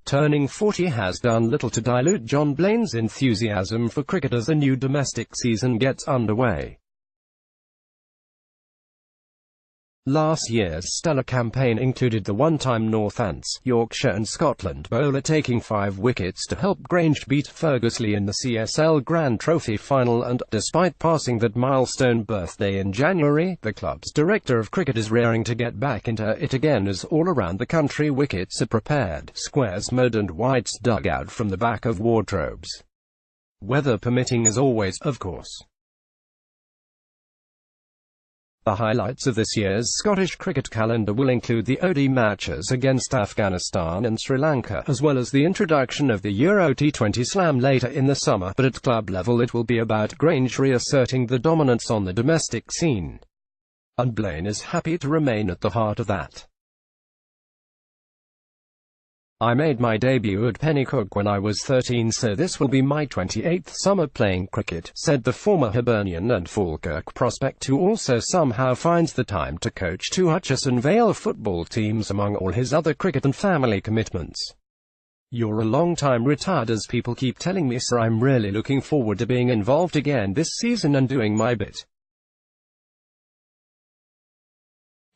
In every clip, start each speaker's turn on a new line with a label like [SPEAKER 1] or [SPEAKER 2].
[SPEAKER 1] turning 40 has done little to dilute John Blain's enthusiasm for cricket as the new domestic season gets underway. Last year's stellar campaign included the one-time Northants, Yorkshire and Scotland bowler taking 5 wickets to help Grange beat Ferguson in the CSL Grand Trophy final, and, despite passing that milestone birthday in January, the club's director of cricket is raring to get back into it again as all around the country wickets are prepared, squares mowed and whites dug out from the back of wardrobes. Weather permitting as always, of course. The highlights of this year's Scottish cricket calendar will include the ODI matches against Afghanistan and Sri Lanka, as well as the introduction of the Euro T20 Slam later in the summer, but at club level it will be about Grange reasserting the dominance on the domestic scene. And Blain is happy to remain at the heart of that. I made my debut at Pennycook when I was 13, so this will be my 28th summer playing cricket, said the former Hibernian and Falkirk prospect, who also somehow finds the time to coach 2 Hutchison Vale football teams among all his other cricket and family commitments. You're a long time retired, as people keep telling me, so I'm really looking forward to being involved again this season and doing my bit.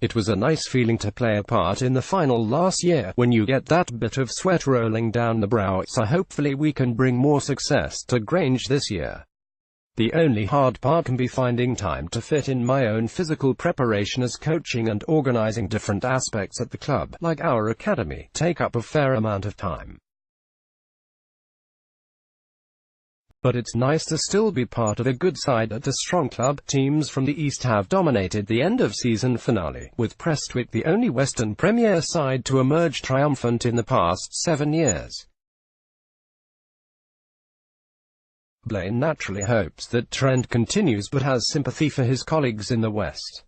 [SPEAKER 1] It was a nice feeling to play a part in the final last year, when you get that bit of sweat rolling down the brow, so hopefully we can bring more success to Grange this year. The only hard part can be finding time to fit in my own physical preparation, as coaching and organising different aspects at the club, like our academy, take up a fair amount of time. But it's nice to still be part of a good side at a strong club. Teams from the East have dominated the end-of-season finale, with Prestwick the only Western Premier side to emerge triumphant in the past 7 years. Blain naturally hopes that trend continues, but has sympathy for his colleagues in the West.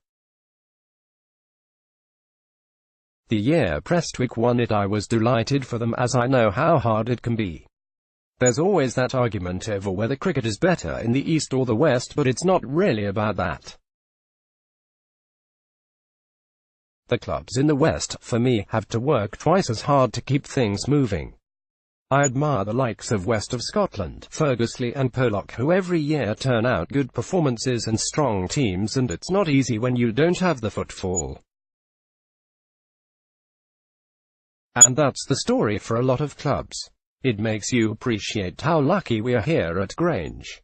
[SPEAKER 1] The year Prestwick won it, I was delighted for them, as I know how hard it can be. There's always that argument over whether cricket is better in the East or the West, but it's not really about that. The clubs in the West, for me, have to work twice as hard to keep things moving. I admire the likes of West of Scotland, Ferguson and Pollock, who every year turn out good performances and strong teams, and it's not easy when you don't have the footfall. And that's the story for a lot of clubs. It makes you appreciate how lucky we are here at Grange.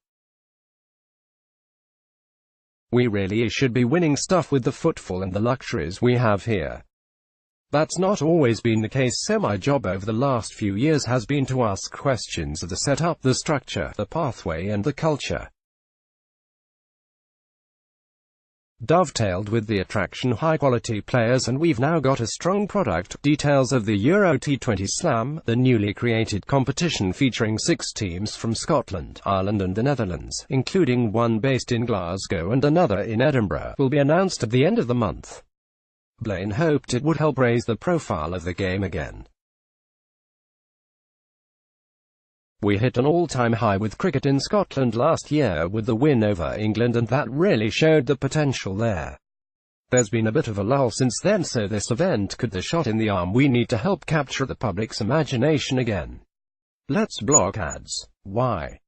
[SPEAKER 1] We really should be winning stuff with the footfall and the luxuries we have here. That's not always been the case, so my job over the last few years has been to ask questions of the setup, the structure, the pathway and the culture. Dovetailed with the attraction high-quality players, and we've now got a strong product. Details of the Euro T20 Slam, the newly created competition featuring 6 teams from Scotland, Ireland and the Netherlands, including one based in Glasgow and another in Edinburgh, will be announced at the end of the month. Blain hoped it would help raise the profile of the game again. We hit an all-time high with cricket in Scotland last year with the win over England, and that really showed the potential there. There's been a bit of a lull since then, so this event could be the shot in the arm we need to help capture the public's imagination again. Let's block ads. Why?